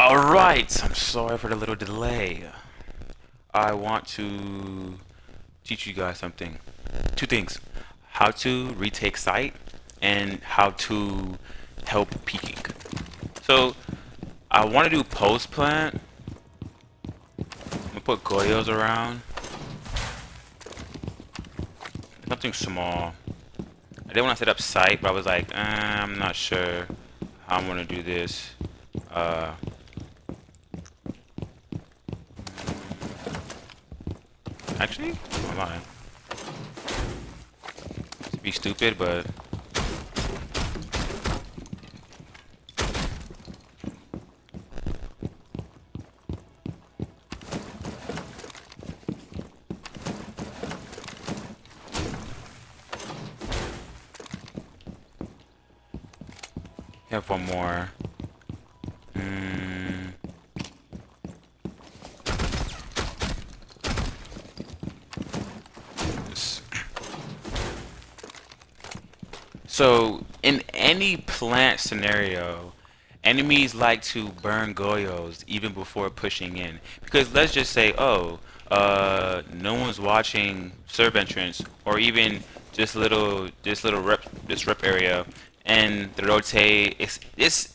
Alright, I'm sorry for the little delay. I want to teach you guys something. Two things. How to retake site and how to help peeking. So I want to do post plant. I'm gonna put Goyos around. Something small. I didn't want to set up site, but I was like, I'm not sure how I'm gonna do this. Uh, Actually, I'm lying. To be stupid, but have one more. Mm, this. So, in any plant scenario, enemies like to burn Goyos even before pushing in. Because let's just say, oh, no one's watching serve entrance, or even this rep area, and the rotate. It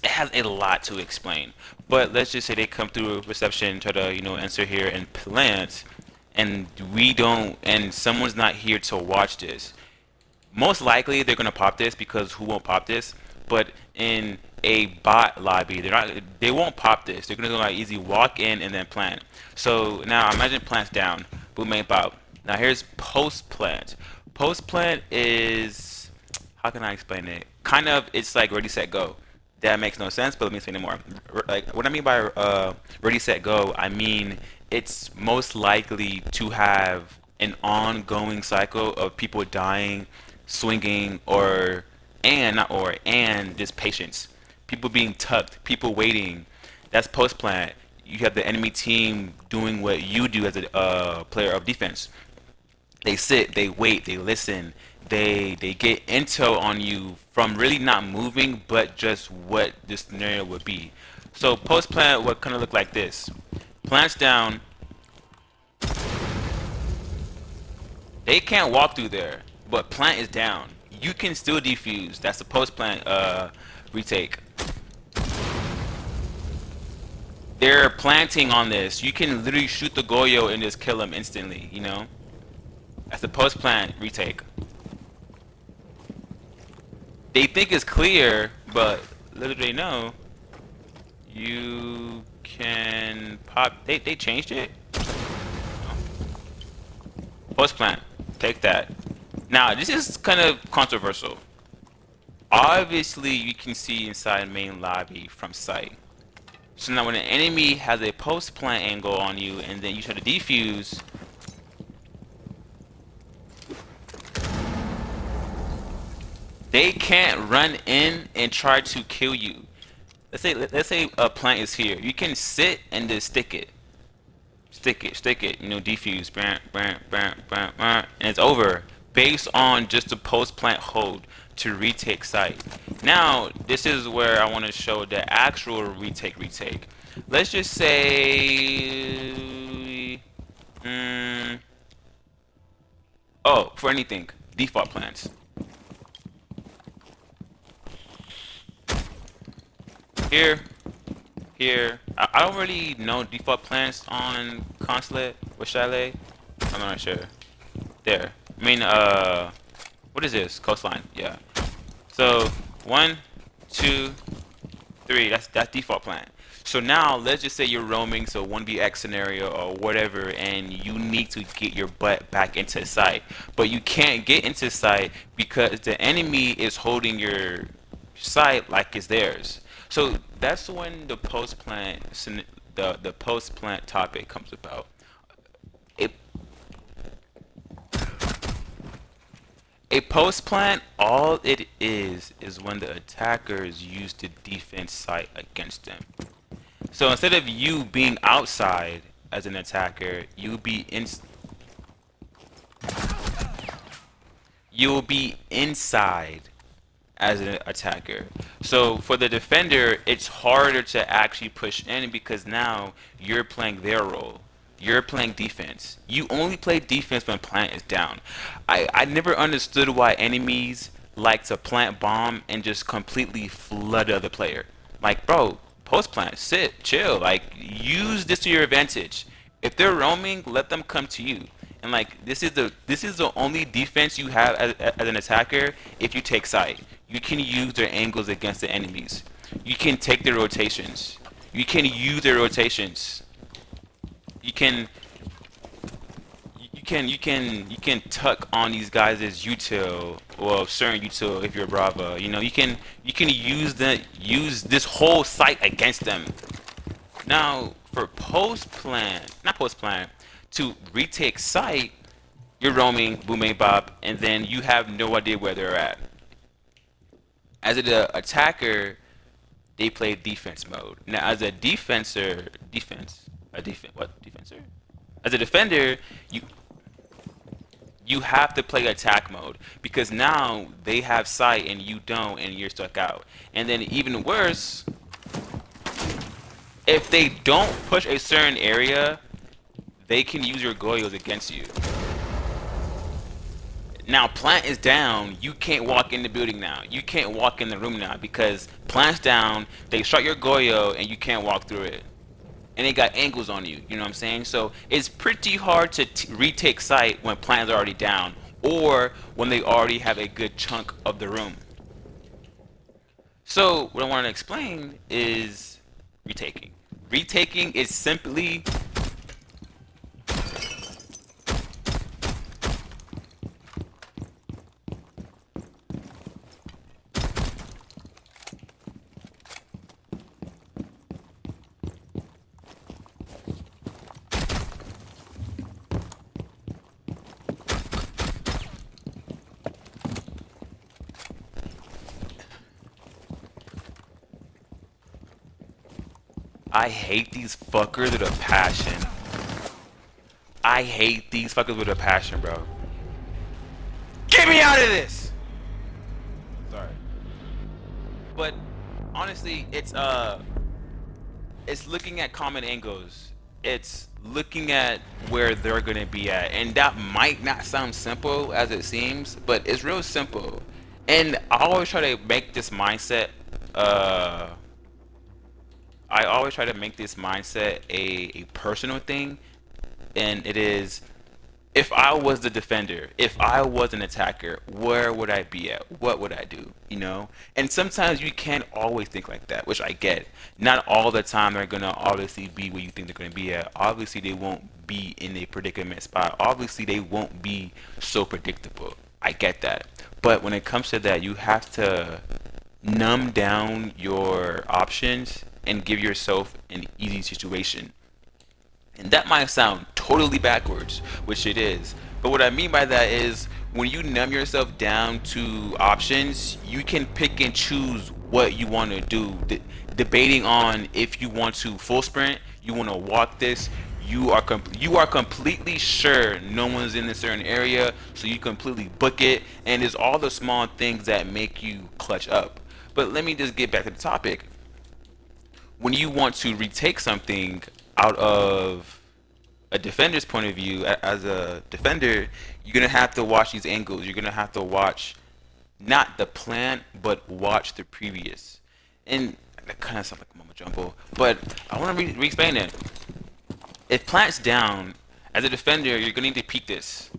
has a lot to explain. But let's just say they come through reception, try to enter here and plant, and we don't, and someone's not here to watch this. Most likely they're gonna pop this because who won't pop this? But in a bot lobby, they won't pop this. They're gonna go like easy walk in and then plant. So now imagine plants down, boom main pop. Now here's post plant. Post plant is, how can I explain it? Kind of, it's like ready set go. That makes no sense, but let me explain it more. Like what I mean by ready set go, I mean it's most likely to have an ongoing cycle of people dying, swinging, or and not or and just patience. People being tucked, people waiting. That's post plant. You have the enemy team doing what you do as a player of defense. They sit, they wait, they listen, they get intel on you from really not moving, but just what this scenario would be. So post plant would kind of look like this. Plants down. They can't walk through there, but plant is down. You can still defuse. That's the post plant retake. They're planting on this. You can literally shoot the Goyo and just kill them instantly, you know? That's the post plant retake. They think it's clear, but little do they know, you can pop. They changed it. Post plant. Take that. Now, this is kind of controversial. Obviously, you can see inside main lobby from sight. So now when an enemy has a post plant angle on you and then you try to defuse, they can't run in and try to kill you. Let's say a plant is here. You can sit and just stick it. Stick it, defuse, and it's over based on just the post plant hold to retake site. Now, this is where I want to show the actual retake. Let's just say, oh, for anything, default plants. Here. I don't really know default plants on Consulate with Chalet. I'm not sure. There. I mean, what is this? Coastline. Yeah. So 1, 2, 3. That's default plant. So now let's just say you're roaming, so 1vx scenario or whatever, and you need to get your butt back into sight, but you can't get into sight because the enemy is holding your sight like it's theirs. So that's when the post plant the post plant topic comes about. A, a post plant, all it is when the attackers use the defense site against them. So instead of you being outside as an attacker, you'll be inside as an attacker. So for the defender, it's harder to actually push in because now you're playing their role. You're playing defense. You only play defense when plant is down. I never understood why enemies like to plant bomb and just completely flood the other player. Like, bro, post plant, sit, chill. Like, use this to your advantage. If they're roaming, let them come to you. And like, this is the only defense you have as an attacker. If you take site, you can use their angles against the enemies. You can take their rotations. You can use their rotations. You can tuck on these guys as util, or certain util if you're Brava. You can use this whole site against them. Now for post plan, not post plan, to retake site, you're roaming, boom, bop, and then you have no idea where they're at. As an attacker, they play defense mode. Now, as a defensor, defensor? As a defender, you have to play attack mode because now they have sight and you don't, and you're stuck out. And then even worse, if they don't push a certain area, they can use your Goyos against you. Now plant is down, you can't walk in the building now. You can't walk in the room now because plant's down, they shot your Goyo and you can't walk through it. And they got angles on you, you know what I'm saying? So it's pretty hard to retake site when plant's already down or when they already have a good chunk of the room. So what I want to explain is retaking. Retaking is simply I hate these fuckers with a passion. I hate these fuckers with a passion, bro. Get me out of this! Sorry. But honestly, it's looking at common angles. It's looking at where they're gonna be at. And that might not sound simple as it seems, but it's real simple. And I always try to make this mindset a personal thing, and it is, if I was the defender, if I was an attacker, where would I be at? What would I do? And sometimes you can't always think like that, which I get. Not all the time they're gonna obviously be where you think they're gonna be at. Obviously they won't be in a predicament spot. Obviously they won't be so predictable. I get that. But when it comes to that, you have to numb down your options and give yourself an easy situation. And that might sound totally backwards, which it is. But what I mean by that is when you numb yourself down to options, you can pick and choose what you want to do. Debating on if you want to full sprint, you want to walk this, you are completely sure no one's in a certain area, so you completely book it, and it's all the small things that make you clutch up. But let me just get back to the topic. When you want to retake something out of a defender's point of view, as a defender, you're going to have to watch these angles. You're going to have to watch not the plan, but watch the previous. And that kind of sounds like a mumbo jumbo, but I want to re-explain it. If plant's down, as a defender, you're going to need to peek this.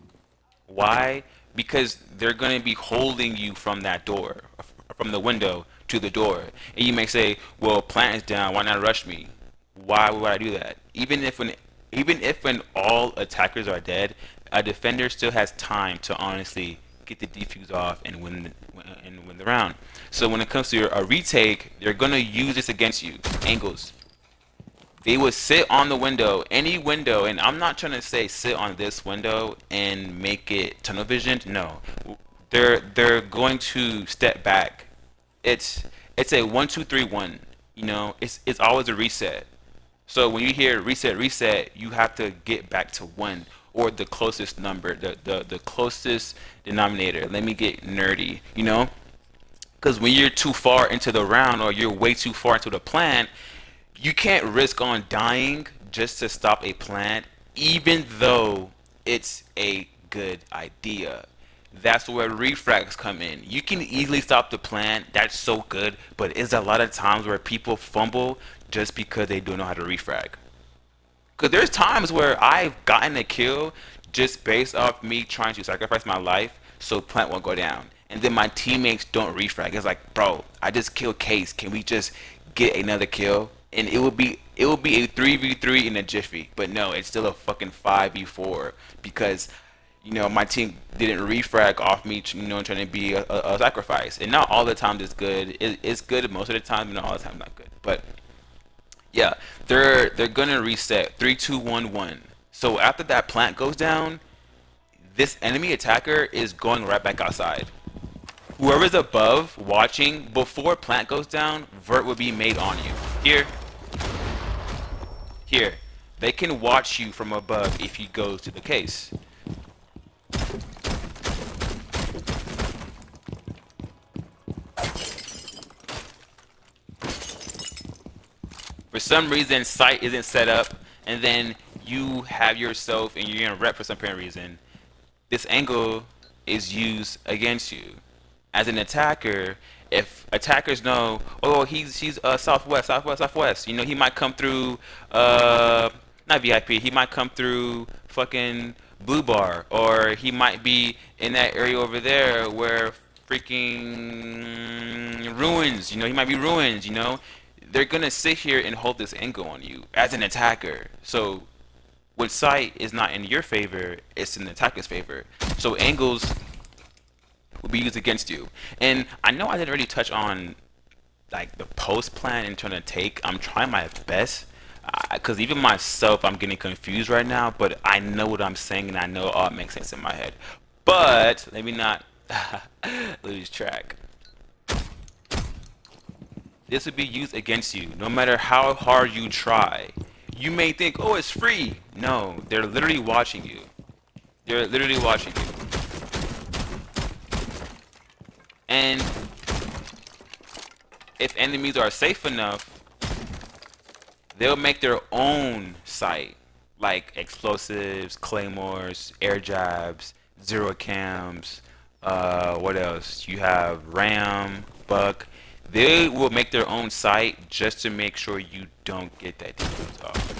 Why? Because they're going to be holding you from that door, from the window to the door. And you may say, well, plant is down, why not rush me? Why would I do that? Even if when all attackers are dead, a defender still has time to honestly get the defuse off and win the round. So when it comes to a retake, they're gonna use this against you. Angles. They would sit on the window, any window, and I'm not trying to say sit on this window and make it tunnel visioned. No, they're going to step back. It's a 1 2 3 1. It's always a reset. So when you hear reset, you have to get back to 1 or the closest number, the closest denominator. Let me get nerdy, Because when you're too far into the round or you're way too far into the plant, you can't risk on dying just to stop a plant, even though it's a good idea. That's where refrags come in. You can easily stop the plant. That's so good, but it's a lot of times where people fumble just because they don't know how to refrag. Because there's times where I've gotten a kill just based off me trying to sacrifice my life so plant won't go down. And then my teammates don't refrag. It's like, bro, I just killed Case. Can we just get another kill? And it would be a 3v3 in a jiffy. But no, it's still a fucking 5v4 because my team didn't refrag off me, trying to be a sacrifice. And not all the time it's good. It's good most of the time, but not all the time not good. But yeah, they're gonna reset 3, 2, 1, 1. So after that plant goes down, this enemy attacker is going right back outside. Whoever's above watching before plant goes down, vert will be made on you. Here, they can watch you from above if you go to the case. For some reason, sight isn't set up, and then you have yourself and you're gonna rep for some apparent reason. This angle is used against you. As an attacker, if attackers know, oh, he's southwest, southwest, southwest. He might come through not VIP. He might come through fucking blue bar, or he might be in that area over there where freaking ruins. He might be ruins. They're gonna sit here and hold this angle on you as an attacker. So when sight is not in your favor, it's in the attacker's favor. So angles will be used against you. And I know I didn't really touch on like the post plan and trying to take. I'm trying my best because even myself, I'm getting confused right now. But I know what I'm saying, and I know it all makes sense in my head. But let me not lose track. This will be used against you, no matter how hard you try. You may think, oh, it's free. No, they're literally watching you. They're literally watching you. And if enemies are safe enough, they'll make their own site, like explosives, claymores, air jabs, zero cams, what else? You have ram, buck. They will make their own site just to make sure you don't get that defense off.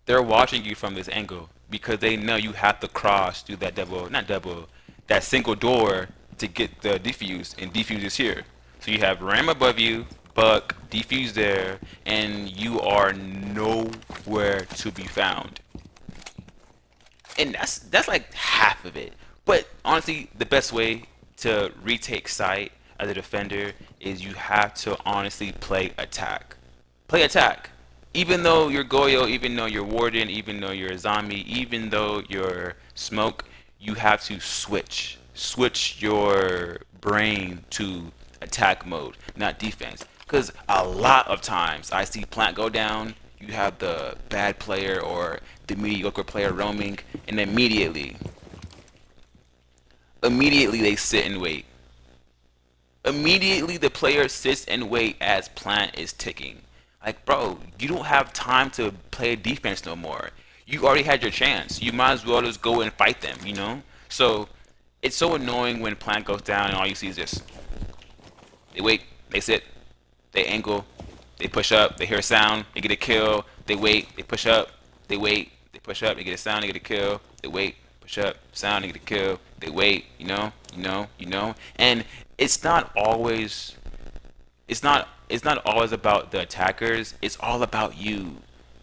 They're watching you from this angle because they know you have to cross through that that single door to get the defuse, and defuse is here. So you have ram above you, buck, defuse there, and you are nowhere to be found. And that's like half of it. But honestly, the best way to retake site as a defender is you have to honestly play attack. Play attack. Even though you're Goyo, even though you're Warden, even though you're a zombie, even though you're Smoke, you have to switch. Switch your brain to attack mode, not defense. Because a lot of times I see plant go down, you have the bad player or the mediocre player roaming, and immediately they sit and wait. Immediately the player sits and wait as plant is ticking. Like, bro, you don't have time to play defense no more. You already had your chance. You might as well just go and fight them, So it's so annoying when plant goes down and all you see is this. They wait, they sit, they angle, they push up, they hear a sound, they get a kill, they wait, they push up, they wait, they push up, they get a sound, they get a kill, they wait, push up, sound, they get a kill, they wait, and it's not always about the attackers. It's all about you.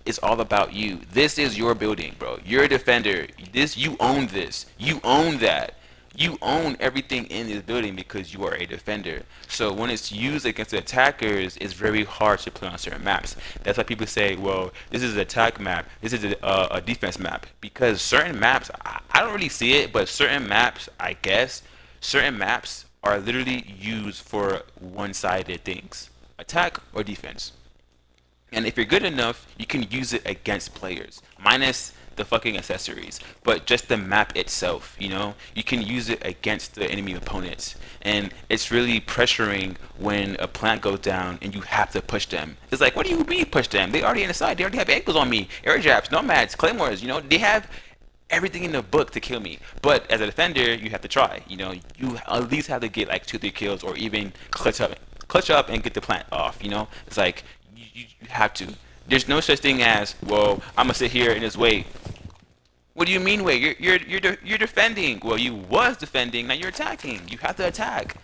It's all about you. This is your building, bro. You're a defender. You own this. You own that. You own everything in this building because you are a defender. So when it's used against the attackers, it's very hard to play on certain maps. That's why people say, well, this is an attack map. This is a defense map. Because certain maps, I don't really see it, but certain maps, I guess, certain maps are literally used for one-sided things. Attack or defense. And if you're good enough, you can use it against players. Minus the fucking accessories, but just the map itself. You know, you can use it against the enemy opponents, and it's really pressuring when a plant goes down and you have to push them. It's like, what do you mean push them? They already inside. They already have ankles on me, air jabs, nomads, claymores. You know, they have everything in the book to kill me. But as a defender, you have to try. You know, you at least have to get like 2-3 kills, or even clutch up and get the plant off. You know, it's like you have to. There's no such thing as, well, I'm gonna sit here and just wait. What do you mean wait? You're defending. Well, you was defending. Now you're attacking. You have to attack.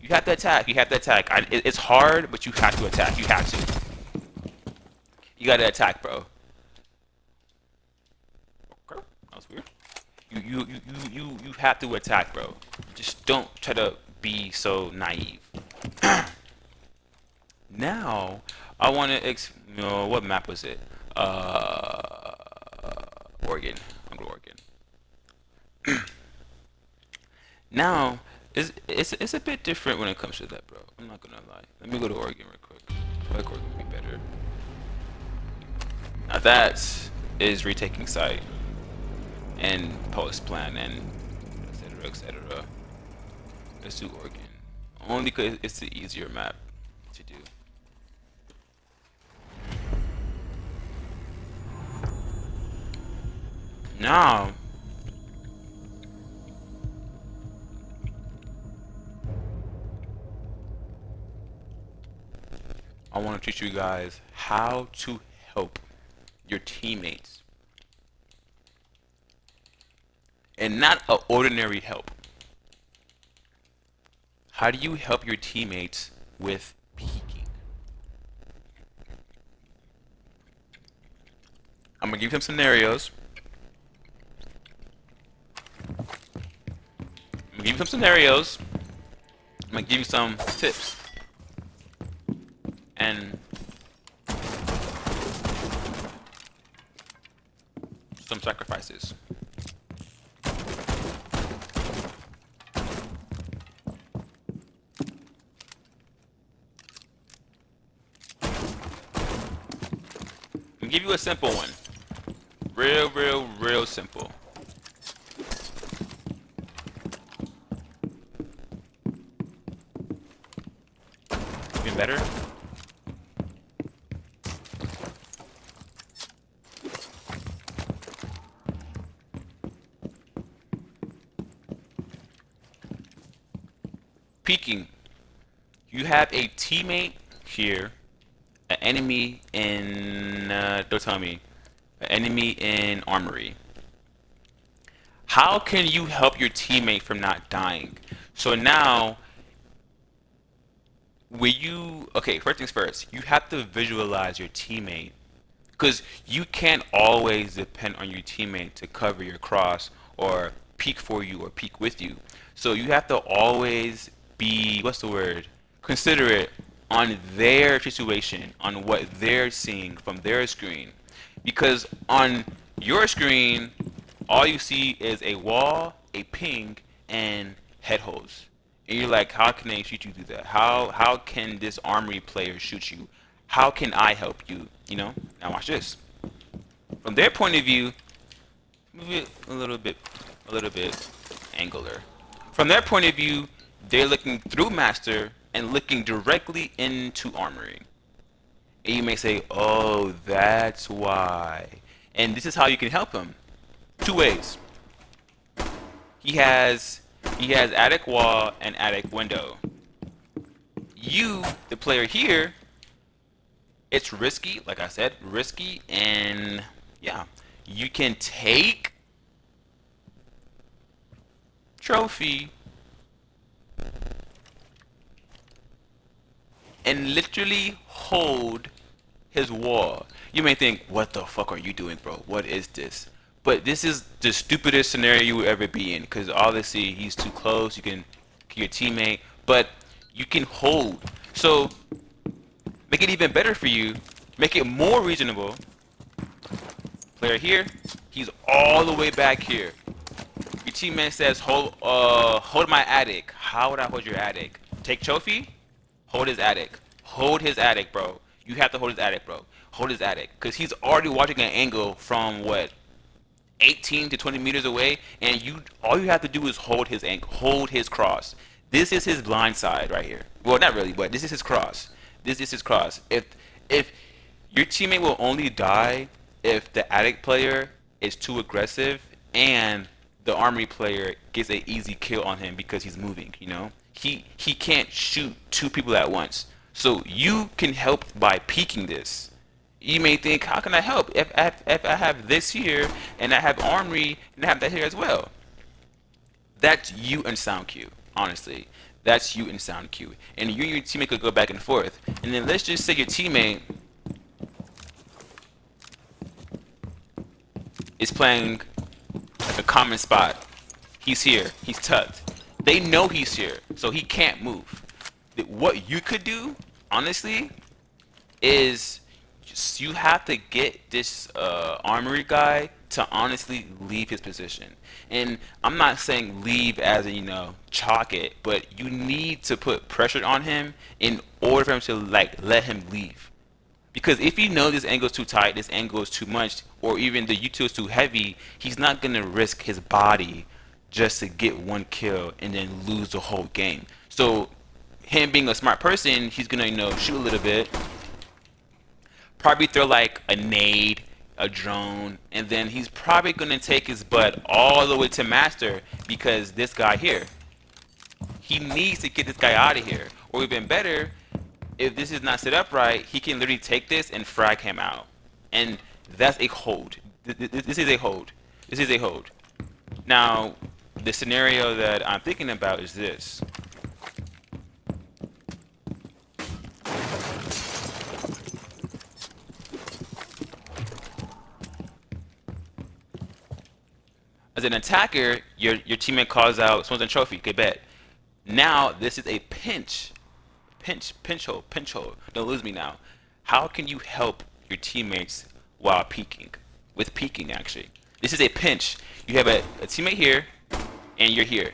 You have to attack. You have to attack. It's hard, but you have to attack. You have to. You gotta attack, bro. Okay, that was weird. You have to attack, bro. Just don't try to be so naive. Now, I want to what map was it? Oregon. I'm going to Oregon. Now, it's a bit different when it comes to that, bro. I'm not gonna lie. Let me go to Oregon real quick. I feel like Oregon would be better. Now that is retaking site and post plan and etc. etc. Let's do Oregon. Only because it's the easier map to do. Now, I want to teach you guys how to help your teammates. And not an ordinary help. How do you help your teammates with peeking? I'm going to give you some scenarios. I'm going to give you some tips. And some sacrifices. I'll give you a simple one. Real simple. Even better. Peeking. You have a teammate here, an enemy in don't tell me, an enemy in armory. How can you help your teammate from not dying? So now, okay, first things first, you have to visualize your teammate, because you can't always depend on your teammate to cover your cross or peek for you or peek with you. So you have to always be, considerate on their situation, on what they're seeing from their screen. Because on your screen, all you see is a wall, a ping, and head holes. And you're like, how can they shoot you through that? How can this armory player shoot you? How can I help you? You know? Now watch this. From their point of view, move it a little bit angular. From their point of view, they're looking through master and looking directly into armory. And you may say, oh, that's why. And this is how you can help him. 2 ways. He has attic wall and attic window. You, the player here, it's risky, like I said, risky, and yeah, you can take trophy and literally hold his wall. You may think, what the fuck are you doing, bro? What is this? But this is the stupidest scenario you would ever be in, because obviously he's too close. You can kill your teammate, but you can hold. So make it even better for you. Make it more reasonable. Player here, he's all the way back here. Your teammate says, hold my attic. How would I hold your attic? Take trophy, hold his attic. Hold his attic, bro. You have to hold his attic, bro. Hold his attic, because he's already watching an angle from what? 18 to 20 meters away, and all you have to do is hold his ankle, hold his cross. This is his blind side right here. Well, not really, but this is his cross. This is his cross. If your teammate will only die if the addict player is too aggressive and the armory player gets an easy kill on him because he's moving. You know, he can't shoot two people at once. So you can help by peeking this. You may think, how can I help if I have this here and I have armory and I have that here as well? That's you and sound cue, honestly. That's you and sound cue. And you and your teammate could go back and forth. And then let's just say your teammate is playing like a common spot. He's here. He's tucked. They know he's here, so he can't move. What you could do, honestly, is just you have to get this armory guy to honestly leave his position. And I'm not saying leave as in, you know, chalk it, but you need to put pressure on him in order for him to like let him leave. Because if you know this angle is too tight, this angle is too much, or even the U2 is too heavy, he's not gonna risk his body just to get one kill and then lose the whole game. So him being a smart person, he's gonna, you know, shoot a little bit, probably throw like a nade, a drone, and then he's probably gonna take his butt all the way to master because this guy here, he needs to get this guy out of here. Or even better, if this is not set up right, he can literally take this and frag him out. And that's a hold. This is a hold. This is a hold. Now, the scenario that I'm thinking about is this. As an attacker, your teammate calls out someone's a trophy. Okay, bet. Now, this is a pinch hold. Don't lose me now. How can you help your teammates while peeking? With peeking, actually. This is a pinch. You have a teammate here, and you're here.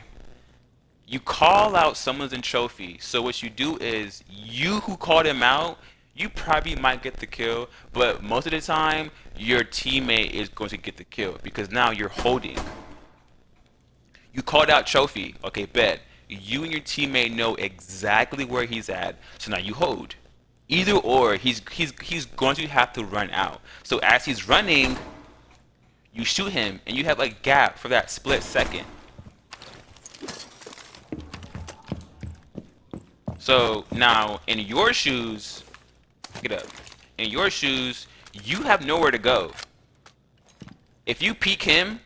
You call out someone's in trophy. So what you do is, you who called him out, you probably might get the kill, but most of the time, your teammate is going to get the kill because now you're holding. You called out trophy. Okay, bet. You and your teammate know exactly where he's at, so now you hold. Either or, he's going to have to run out. So as he's running, you shoot him, and you have a gap for that split second. So now, in your shoes, get up. In your shoes, you have nowhere to go. If you peek him,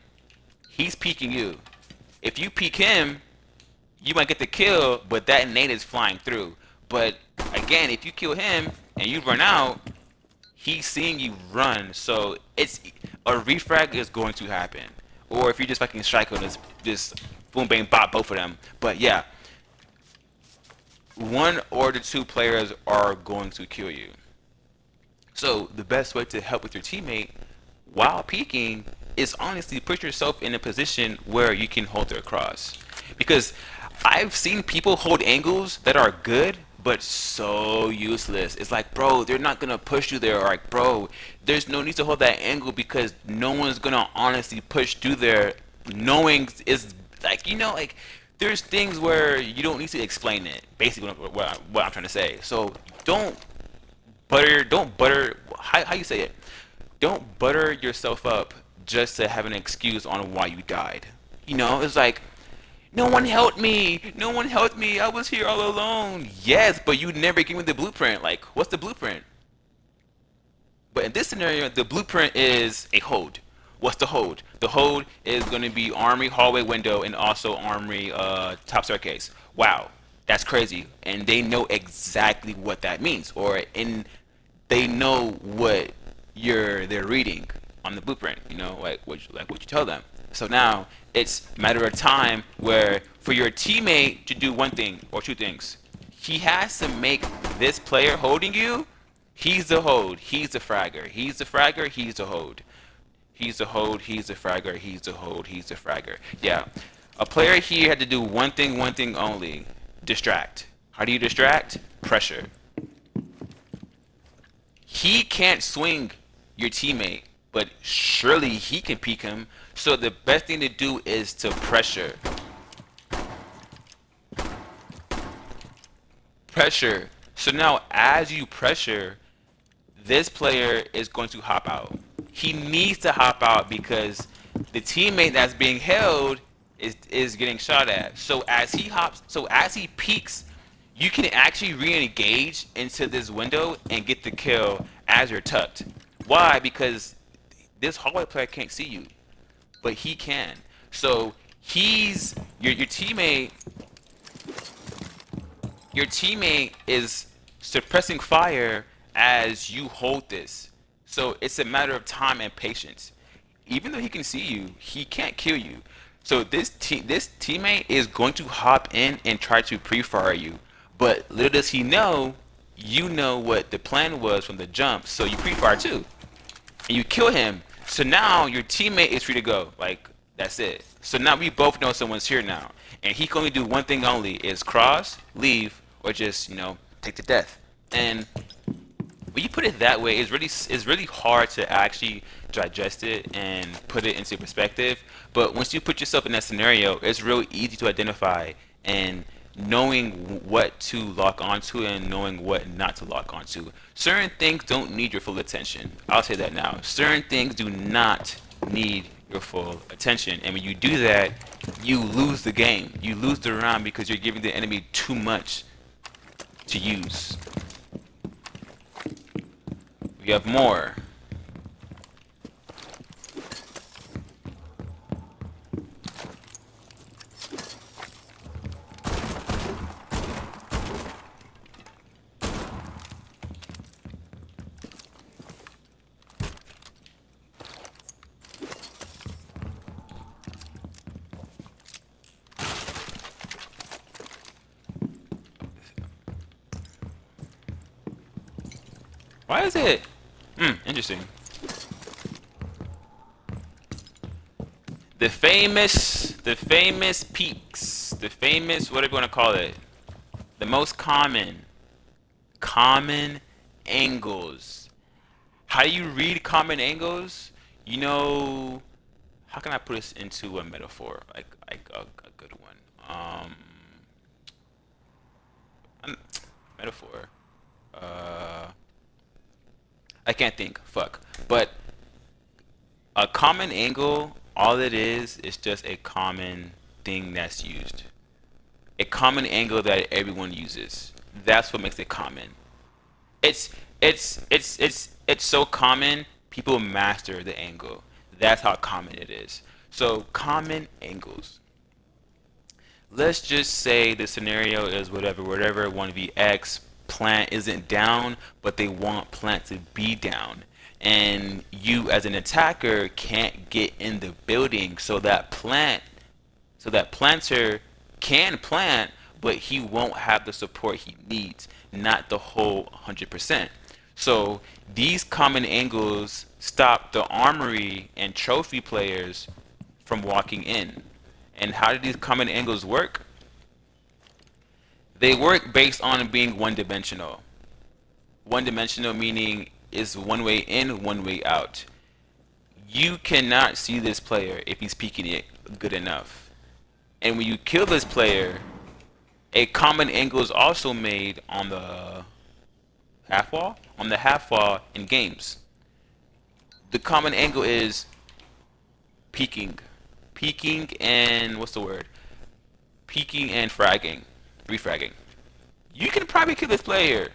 he's peeking you. If you peek him, you might get the kill, but that nade is flying through. But again, if you kill him and you run out, he's seeing you run, so it's a refrag is going to happen. Or if you just fucking strike on this boom bang bop both of them. But yeah, one or the two players are going to kill you. So the best way to help with your teammate while peeking is honestly put yourself in a position where you can hold their cross. Because I've seen people hold angles that are good, but so useless. It's like, bro, they're not gonna push you there. Or like, bro, there's no need to hold that angle because no one's gonna honestly push through there. Knowing is like, you know, like there's things where you don't need to explain it. Basically, what I'm trying to say. So don't butter. How you say it? Don't butter yourself up just to have an excuse on why you died. You know, it's like, no one helped me. No one helped me. I was here all alone. Yes, but you never gave me the blueprint. Like, what's the blueprint? But in this scenario, the blueprint is a hold. What's the hold? The hold is going to be armory, hallway, window, and also armory, top staircase. Wow, that's crazy. And they know exactly what that means, they know what they're reading on the blueprint. You know, like what you tell them. So now it's a matter of time where for your teammate to do one thing or two things, he has to make this player holding you. He's the hold. He's the fragger. He's the fragger. He's the hold. He's the hold. He's the fragger. He's the hold. He's the fragger. Yeah. A player here had to do one thing only. Distract. How do you distract? Pressure. He can't swing your teammate, but surely he can peek him. So the best thing to do is to pressure. Pressure. So now as you pressure, this player is going to hop out. He needs to hop out because the teammate that's being held is getting shot at. So as he peeks, you can actually re-engage into this window and get the kill as you're tucked. Why? Because this hallway player can't see you, but he can. So he's your teammate. Your teammate is suppressing fire as you hold this. So it's a matter of time and patience. Even though he can see you, he can't kill you. So this teammate is going to hop in and try to pre-fire you. But little does he know, you know what the plan was from the jump, so you pre-fire too. And you kill him. So now your teammate is free to go. Like, that's it. So now we both know someone's here now. And he can only do one thing only, is cross, leave, or just, take the death. And when you put it that way, it's really hard to actually digest it and put it into perspective. But once you put yourself in that scenario, it's real easy to identify, and knowing what to lock onto and knowing what not to lock onto. Certain things don't need your full attention. I'll say that now. Certain things do not need your full attention, and when you do that, you lose the game. You lose the round because you're giving the enemy too much to use. We have more. Why is it? Interesting. The famous peaks, the famous, whatever you want to call it, the most common angles. How do you read common angles? How can I put this into a metaphor, like a good one? Metaphor. I can't think. Fuck. But a common angle, all it is just a common thing that's used. A common angle that everyone uses. That's what makes it common. It's so common, people master the angle. That's how common it is. So common angles. Let's just say the scenario is whatever 1vx, plant isn't down, but they want plant to be down, and you as an attacker can't get in the building, so that planter can plant, but he won't have the support he needs, not the whole 100%. So these common angles stop the armory and trophy players from walking in. And how do these common angles work? They work based on being one-dimensional. One-dimensional meaning is one way in, one way out. You cannot see this player if he's peeking it good enough. And when you kill this player, a common angle is also made on the half wall. On the half wall in games, the common angle is peeking, and what's the word? Peeking and fragging. Refragging. You can probably kill this player.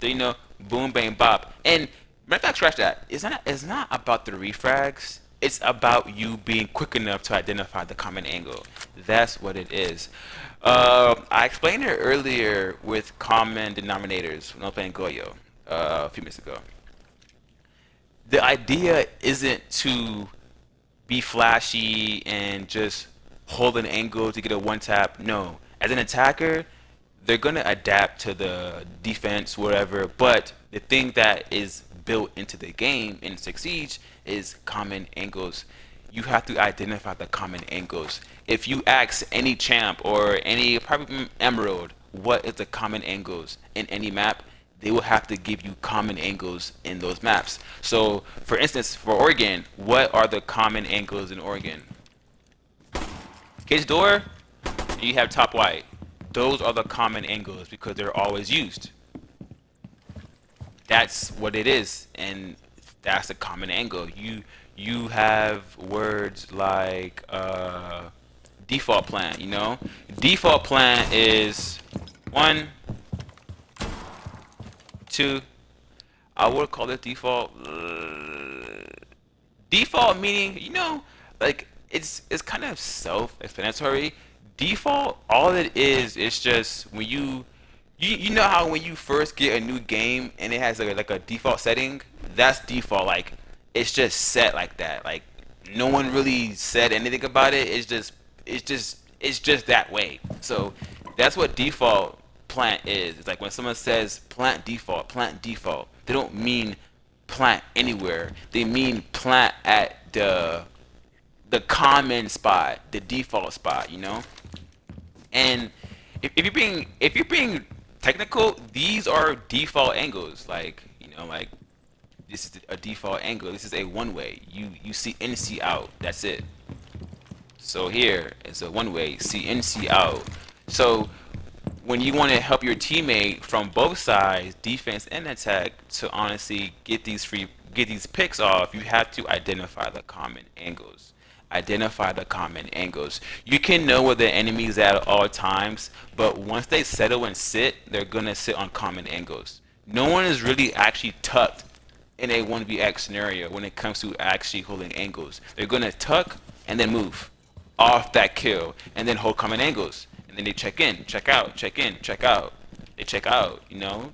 Boom, bang, bop. And matter of fact, scratch that. It's not about the refrags. It's about you being quick enough to identify the common angle. That's what it is. I explained it earlier with common denominators when I was playing Goyo a few minutes ago. The idea isn't to be flashy and just hold an angle to get a one tap. No. As an attacker, they're going to adapt to the defense, whatever, but the thing that is built into the game in 6 Siege is common angles. You have to identify the common angles. If you ask any champ or any, probably Emerald, what is the common angles in any map, they will have to give you common angles in those maps. So for instance, for Oregon, what are the common angles in Oregon? Cage door, and you have top white. Those are the common angles because they're always used. That's what it is, and that's a common angle. You have words like default plan. You know, default plan is 1, 2. I would call it default. Default meaning, you know, like it's kind of self-explanatory. Default, all it is just when you know how when you first get a new game and it has like a default setting, that's default. Like it's just set like that. Like no one really said anything about it. It's just that way. So that's what default plant is. It's like when someone says plant default, they don't mean plant anywhere. They mean plant at the common spot, the default spot, you know. And if you're being technical, these are default angles. Like, you know, like this is a default angle. This is a one way. You see in, see out. That's it. So here it's a one way. See in, see out. So when you want to help your teammate from both sides, defense and attack, to honestly get these picks off, you have to identify the common angles. Identify the common angles. You can know where the enemy is at all times, but once they settle and sit, they're gonna sit on common angles. No one is really actually tucked in a 1vx scenario when it comes to actually holding angles. They're gonna tuck and then move off that kill and then hold common angles. And then they check in, check out, check in, check out. They check out, you know?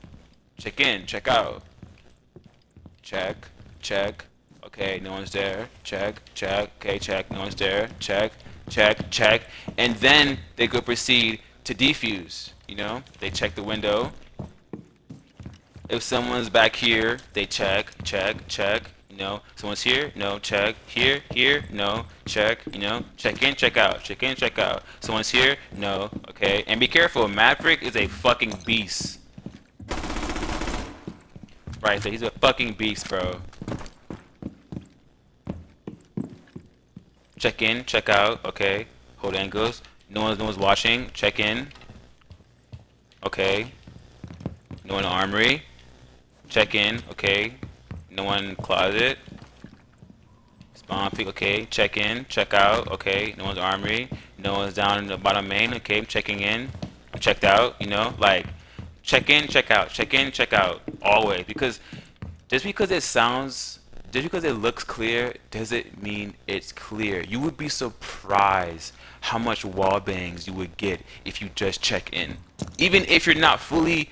Check in, check out. Check, check. Okay, no one's there. Check, check. Okay, check. No one's there. Check, check, check. And then they go proceed to defuse. You know, they check the window. If someone's back here, they check, check, check. You know, someone's here. No, check. Here, here. No, check. You know, check in, check out. Check in, check out. Someone's here. No. Okay, and be careful. Maverick is a fucking beast. Right, so he's a fucking beast, bro. Check in, check out, okay. Hold angles. No one's watching. Check in. Okay. No one armory. Check in, okay. No one closet. Spawn peek, okay. Check in, check out, okay. No one's armory. No one's down in the bottom main, okay. I'm checking in. I'm checked out, you know, like check in, check out, check in, check out, always. Because just because it looks clear doesn't mean it's clear. You would be surprised how much wall bangs you would get if you just check in. Even if you're not fully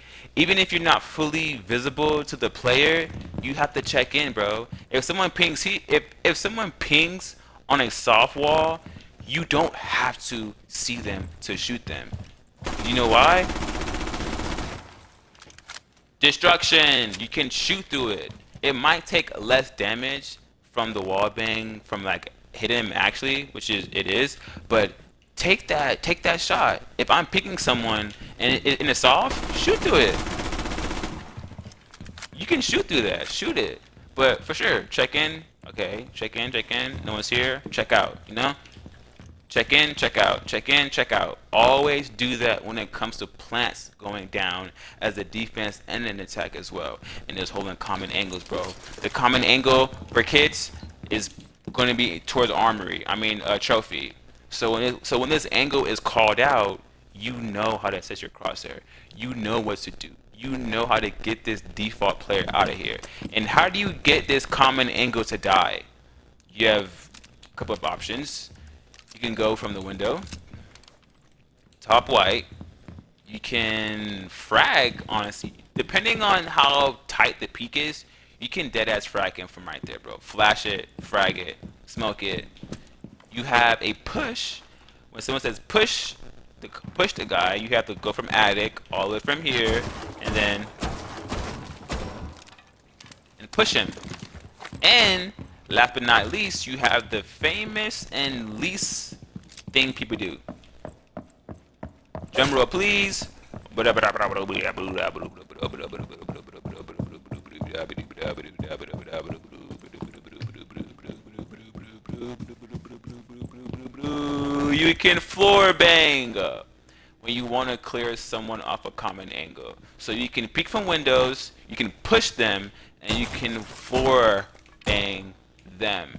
visible to the player, you have to check in, bro. If someone pings if someone pings on a soft wall, you don't have to see them to shoot them. You know why? Destruction. You can shoot through it. It might take less damage from the wall bang, from like hitting him actually, which is it is, but take that shot. If I'm picking someone and in a soft, shoot through it. You can shoot through that, shoot it. But for sure, check in, okay, check in, no one's here, check out, you know? Check in, check out, check in, check out. Always do that when it comes to plants going down as a defense and an attack as well. And just holding common angles, bro. The common angle for kids is going to be towards armory. I mean, trophy. So when this angle is called out, you know how to set your crosshair. You know what to do. You know how to get this default player out of here. And how do you get this common angle to die? You have a couple of options. You can go from the window, top white. You can frag, honestly, depending on how tight the peak is. You can dead ass frag him from right there, bro. Flash it, frag it, smoke it. You have a push. When someone says push the guy, you have to go from attic all the way from here, and then push him. And last but not least, you have the famous and least thing people do. Drum roll, please. You can floor bang when you want to clear someone off a common angle. So you can peek from windows, you can push them, and you can floor bang them.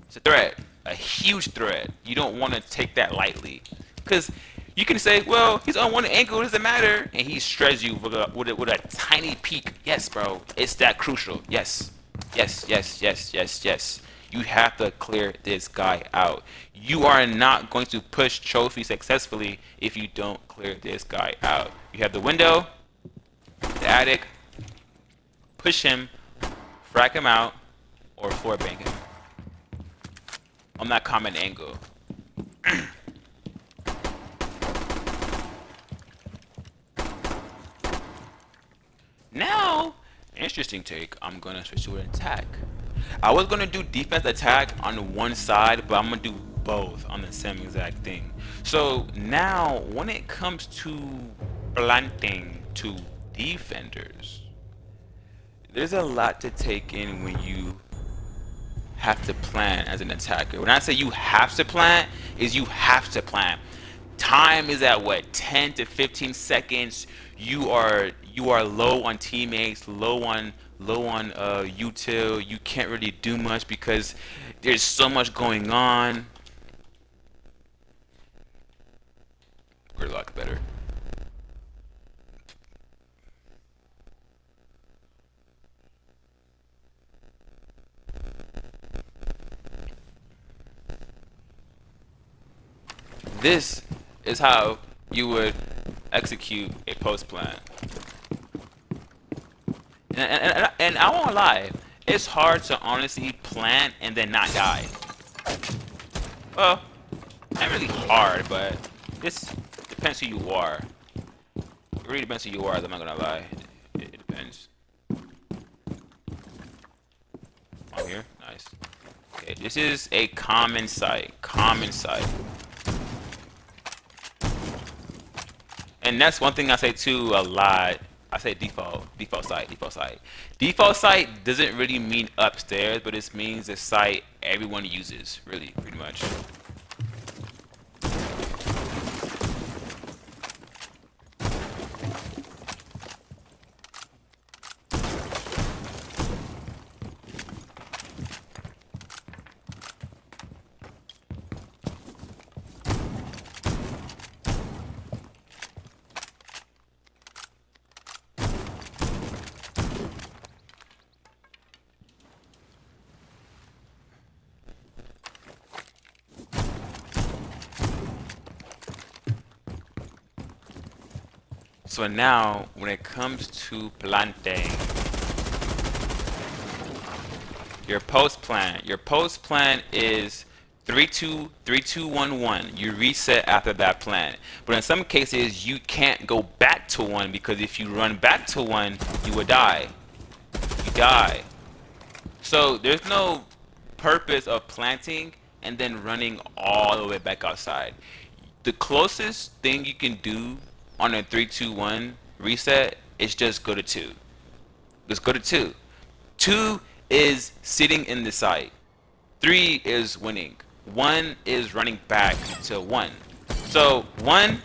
It's a threat, a huge threat. You don't want to take that lightly, because you can say, well, he's on one angle, it doesn't matter, and he shreds you with a tiny peek. Yes, bro, it's that crucial. Yes, yes, yes, yes, yes, yes. You have to clear this guy out. You are not going to push trophy successfully if you don't clear this guy out. You have the window, the attic, push him, frag him out, or floor bang him on that common angle. Now, interesting take, I'm gonna switch to an attack. I was gonna do defense attack on one side, but I'm gonna do both on the same exact thing. So now, when it comes to planting to defenders, there's a lot to take in when you have to plan as an attacker. When I say you have to plan, is you have to plan. Time is at what, 10 to 15 seconds. You are low on teammates, low on util. You can't really do much because there's so much going on. Gridlock better. This is how you would execute a post plan. And I won't lie, it's hard to honestly plan and then not die. Well, not really hard, but this depends who you are. It really depends who you are, I'm not gonna lie. It depends. Oh, here? Nice. Okay, this is a common site. Common site. And that's one thing I say too a lot. I say default site. Default site doesn't really mean upstairs, but it means the site everyone uses, really, pretty much. So now, when it comes to planting, your post plan is 3-2-3-2-1-1. You reset after that plan. But in some cases, you can't go back to 1 because if you run back to 1, you would die. You die. So there's no purpose of planting and then running all the way back outside. The closest thing you can do on a 3-2-1 reset is just go to 2. Just go to 2. 2 is sitting in the site. 3 is winning. 1 is running back to 1. So 1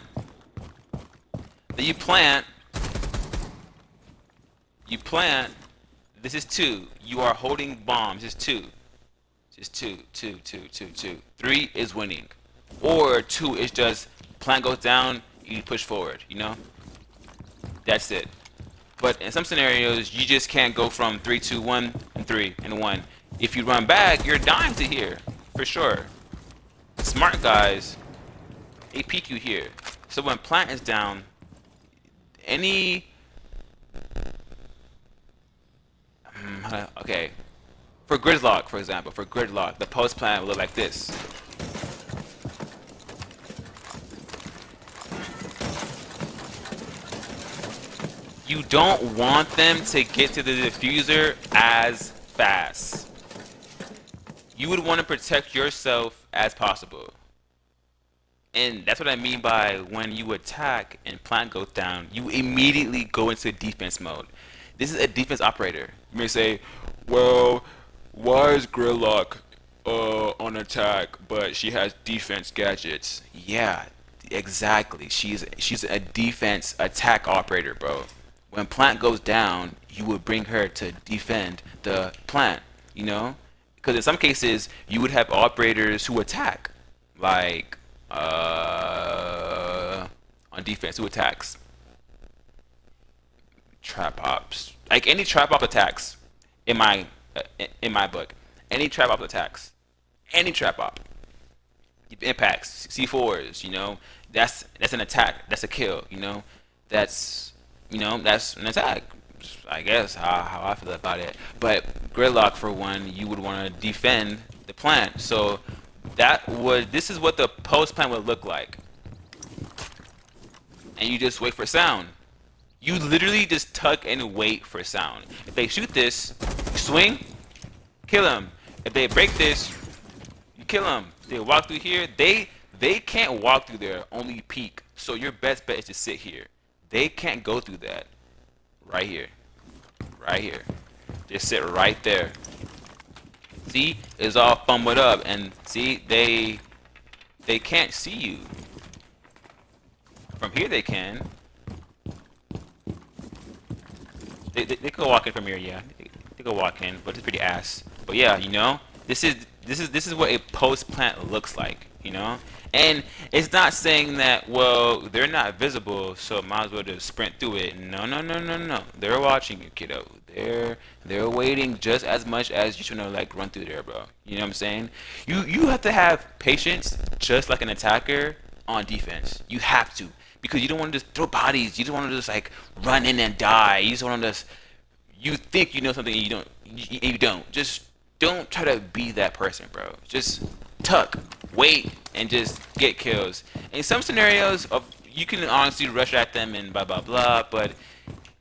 that you plant. This is 2. You are holding bombs. This is 2. This is 2. 2, 2, 2, 2. 3 is winning. Or 2 is just plant goes down. You push forward, you know? That's it. But in some scenarios, you just can't go from 3, 2, 1, and 3, and 1. If you run back, you're dying to here, for sure. Smart guys, they peek you here. So when plant is down, okay. For gridlock, for example, the post plant will look like this. You don't want them to get to the diffuser as fast. You would want to protect yourself as possible. And that's what I mean by when you attack and plant goes down, you immediately go into defense mode. This is a defense operator. You may say, well, why is gridlock on attack, but she has defense gadgets. Yeah, exactly. She's a defense attack operator, bro. When plant goes down, you would bring her to defend the plant, you know? Because in some cases, you would have operators who attack, like on defense, who attacks trap ops, like any trap op attacks in my in my book, any trap op attacks, any trap op impacts C4s, you know, that's an attack, that's a kill, you know, that's an attack. I guess how I feel about it. But gridlock for one, you would want to defend the plant. So this is what the post plant would look like, and you just wait for sound. You literally just tuck and wait for sound. If they shoot this, you swing, kill them. If they break this, you kill them. They walk through here. They can't walk through there. Only peek. So your best bet is to sit here. They can't go through that. Right here. Right here. Just sit right there. See, it's all fumbled up, and see they can't see you. From here they can. They could walk in from here, yeah. They could walk in, but it's pretty ass. But yeah, you know, this is what a post plant looks like, you know. And it's not saying that, well, they're not visible, so might as well just sprint through it. No, no, no, no, no. They're watching you, kiddo. They're waiting just as much as you should know, like run through there, bro. You know what I'm saying? You have to have patience, just like an attacker on defense. You have to. Because you don't want to just throw bodies. You don't want to just like run in and die. You just want to just. You think you know something and you don't. You don't. Just don't try to be that person, bro. Just tuck, wait, and just get kills. In some scenarios, you can honestly rush at them and blah blah blah. But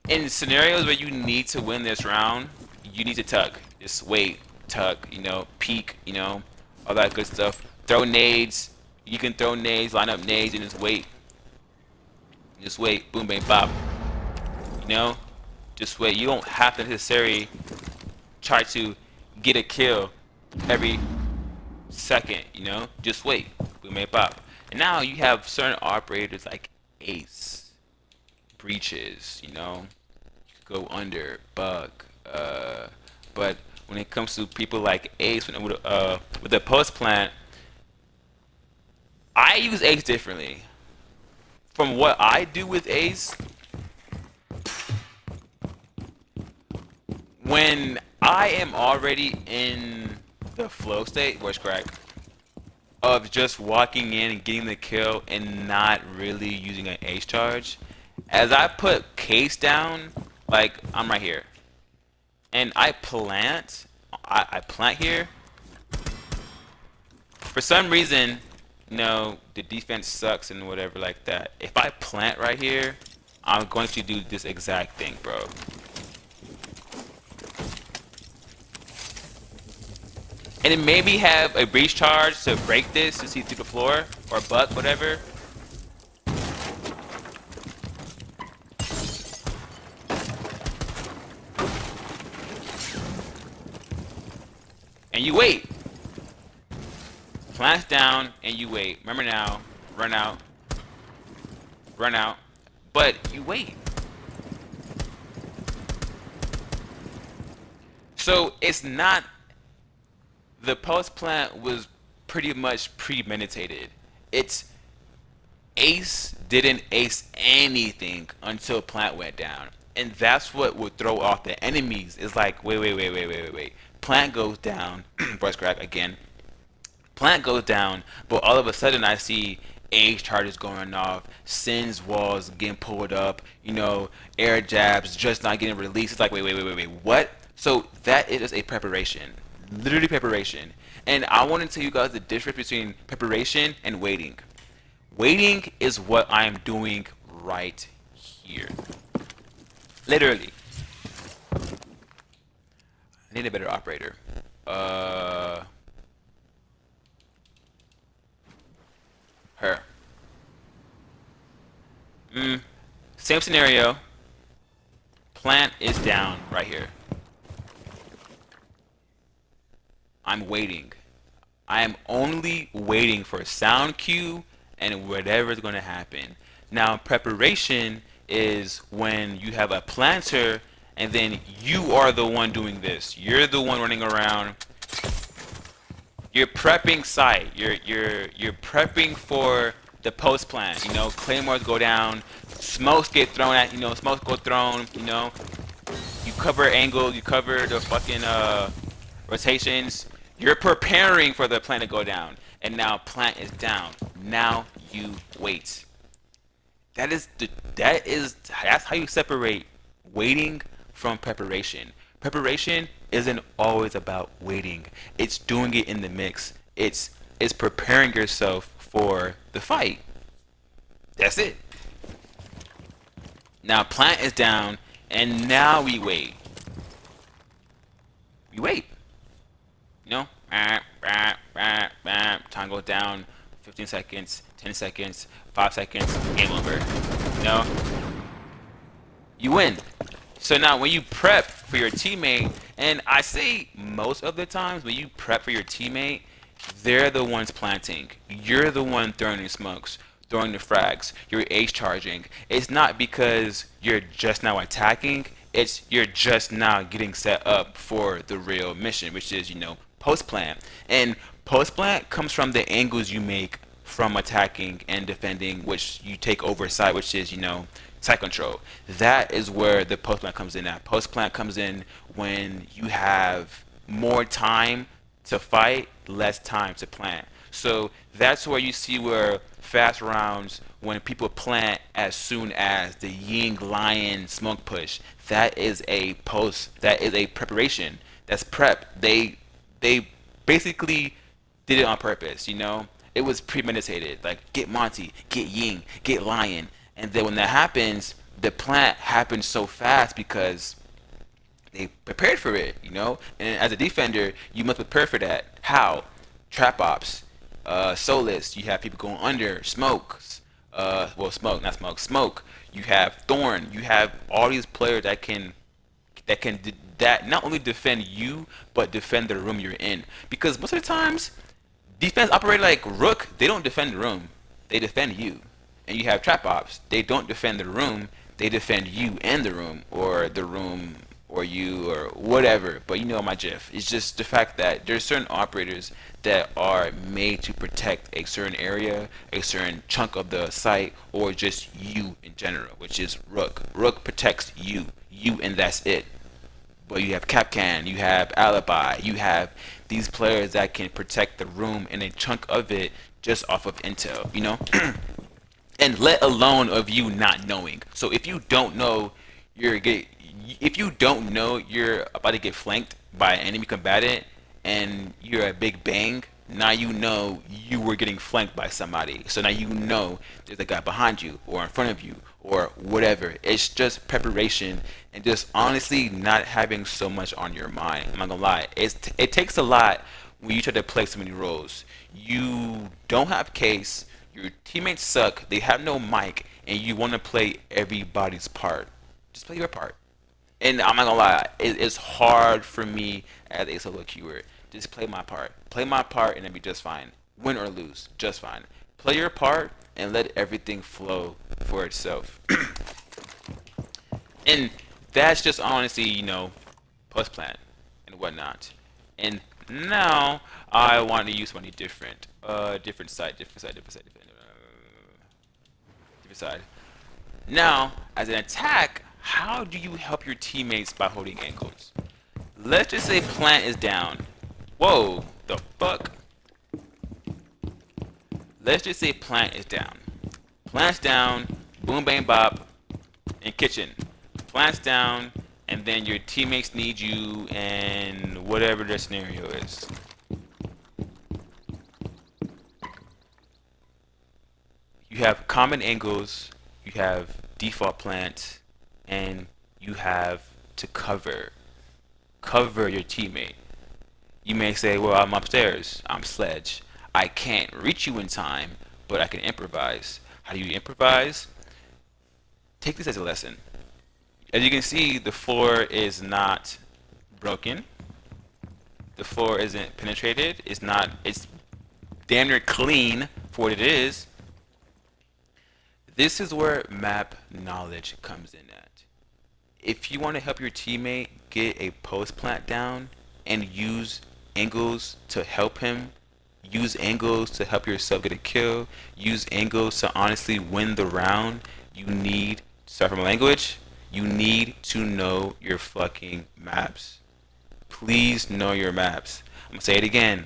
in scenarios where you need to win this round, you need to tuck. Just wait, tuck. You know, peek. You know, all that good stuff. Throw nades. You can throw nades, line up nades, and just wait. Just wait, boom, bang, bop. You know, just wait. You don't have to necessarily try to get a kill every second. You know, just wait, boom, bang, bop. And now you have certain operators like Ace, Breaches. You know, go under, bug. But when it comes to people like Ace, with the post plant, I use Ace differently. From what I do with Ace, when I am already in the flow state, voice crack, of just walking in and getting the kill and not really using an Ace charge, as I put case down, like I'm right here, and I plant here, for some reason, no, the defense sucks and whatever like that. If I plant right here, I'm going to do this exact thing, bro. And then maybe have a breach charge to break this to see through the floor, or buck, whatever. And you wait. Plants down and you wait. Remember now, run out, but you wait. So it's not, the post plant was pretty much premeditated. It's Ace didn't ace anything until plant went down. And that's what would throw off the enemies. It's like, wait. Plant goes down, voice crack again. Plant goes down, but all of a sudden I see Ace charges going off, Sin's walls getting pulled up, you know, air jabs just not getting released. It's like, wait, what? So that is a preparation, literally preparation. And I want to tell you guys the difference between preparation and waiting. Waiting is what I am doing right here, literally. I need a better operator. Her. Same scenario. Plant is down right here. I'm waiting. I am only waiting for a sound cue and whatever is going to happen. Now, preparation is when you have a planter and then you are the one doing this. You're the one running around. You're prepping site. You're prepping for the post plant. You know, claymores go down, smokes get thrown at. You know, smokes go thrown. You know, you cover angles. You cover the fucking rotations. You're preparing for the plant to go down, and now plant is down. Now you wait. That's how you separate waiting from preparation. Preparation isn't always about waiting. It's doing it in the mix. It's preparing yourself for the fight. That's it. Now plant is down, and now we wait. We wait. You know, time goes down. 15 seconds, 10 seconds, 5 seconds, game over. You know, you win. So now when you prep for your teammate, and I say most of the times when you prep for your teammate, they're the ones planting. You're the one throwing the smokes, throwing the frags, you're H charging. It's not because you're just now attacking, it's you're just now getting set up for the real mission, which is, you know, post plant. And post plant comes from the angles you make from attacking and defending, which you take over side, which is, you know, side control. That is where the post plant comes in at. Post plant comes in when you have more time to fight, less time to plant. So that's where you see where fast rounds, when people plant as soon as the Ying Lion smoke push, that is a preparation. That's prep. They basically did it on purpose, you know? It was premeditated. Like, get Monty, get Ying, get Lion. And then when that happens, the plant happens so fast because they prepared for it, you know? And as a defender, you must prepare for that. How? Trap ops, Solus, you have people going under, smokes, smoke. You have Thorn, you have all these players that not only defend you, but defend the room you're in. Because most of the times, defense operate like Rook, they don't defend the room, they defend you. And you have trap ops, they don't defend the room, they defend you and the room, or the room, or you, or whatever. But you know my gif. It's just the fact that there's certain operators that are made to protect a certain area, a certain chunk of the site, or just you in general, which is Rook. Rook protects you, and that's it. But you have Capcan, you have Alibi, you have these players that can protect the room and a chunk of it just off of intel, you know? And let alone of you not knowing. So if you don't know you're about to get flanked by an enemy combatant and you're a big bang, now you know you were getting flanked by somebody. So now you know there's a guy behind you or in front of you or whatever. It's just preparation and just honestly not having so much on your mind. I'm not gonna lie. It takes a lot when you try to play so many roles. You don't have case, your teammates suck, they have no mic, and you want to play everybody's part. Just play your part. And I'm not gonna lie, it's hard for me as a solo keyword. Just play my part. Play my part and it'll be just fine. Win or lose, just fine. Play your part and let everything flow for itself. And that's just honestly, you know, post plan and whatnot. And now I want to use something different. Different side. Now, as an attack, how do you help your teammates by holding angles? Let's just say plant is down. Whoa, the fuck? Let's just say plant is down. Plant's down, boom bang bop, in kitchen. Plant's down, and then your teammates need you, and whatever the scenario is. You have common angles, you have default plant, and you have to cover your teammate. You may say, well, I'm upstairs, I'm Sledge, I can't reach you in time, but I can improvise. How do you improvise? Take this as a lesson. As you can see, the floor is not broken, the floor isn't penetrated, it's damn near clean for what it is. This is where map knowledge comes in at. If you want to help your teammate get a post plant down and use angles to help him, use angles to help yourself get a kill, use angles to honestly win the round, you need, sorry for my language, you need to know your fucking maps. Please know your maps. I'm gonna say it again.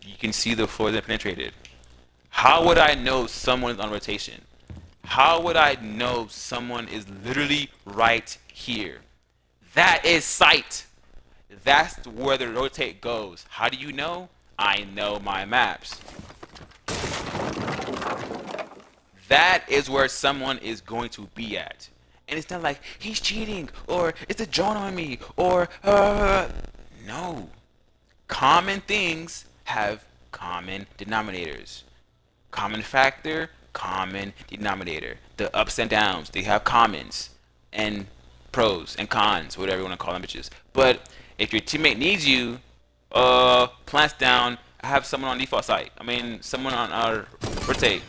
You can see the floors that penetrated. How would I know someone is on rotation? How would I know someone is literally right here? That is sight. That's where the rotate goes. How do you know? I know my maps. That is where someone is going to be at. And it's not like he's cheating or it's a drone on me or no. Common things have common denominators. Common factor, common denominator. The ups and downs, they have commons and pros and cons, whatever you want to call them bitches. But if your teammate needs you, plants down, I have someone on default site. I mean, someone on our rotate.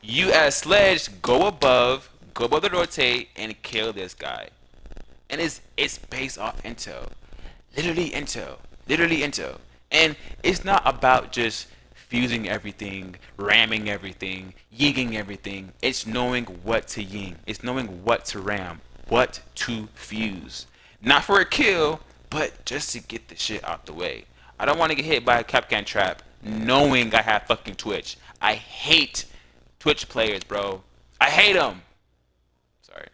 You as Sledge go above the rotate and kill this guy. And it's based off intel. Literally intel. And it's not about just fusing everything, ramming everything, yigging everything. It's knowing what to ying. It's knowing what to ram, what to fuse. Not for a kill, but just to get the shit out the way. I don't want to get hit by a Capcan trap knowing I have fucking Twitch. I hate Twitch players, bro. I hate them. Sorry.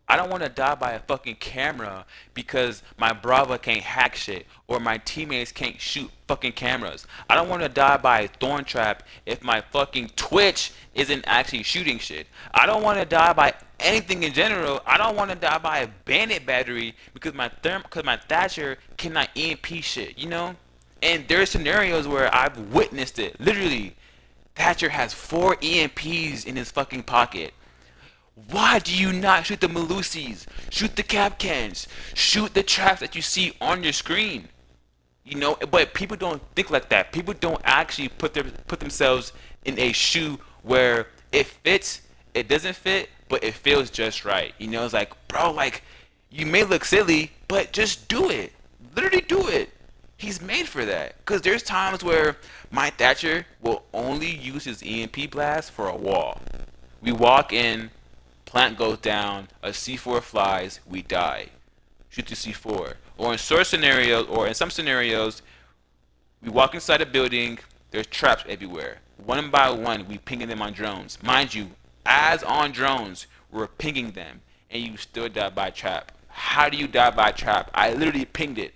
I don't want to die by a fucking camera because my Brava can't hack shit or my teammates can't shoot fucking cameras. I don't want to die by a thorn trap if my fucking Twitch isn't actually shooting shit. I don't want to die by anything in general. I don't want to die by a bandit battery because my Thatcher cannot EMP shit, you know? And there are scenarios where I've witnessed it. Literally, Thatcher has 4 EMPs in his fucking pocket. Why do you not shoot the Malusis? Shoot the Capcans. Shoot the traps that you see on your screen. You know, but people don't think like that. People don't actually put themselves in a shoe where it fits, it doesn't fit, but it feels just right. You know, it's like, bro, like, you may look silly, but just do it. Literally do it. He's made for that. Because there's times where my Thatcher will only use his EMP blast for a wall. We walk in, plant goes down, a C4 flies, we die. Shoot the C4. Or in some scenarios, we walk inside a building, there's traps everywhere. One by one, we pinging them on drones. Mind you, as on drones, we're pinging them, and you still die by trap. How do you die by trap? I literally pinged it.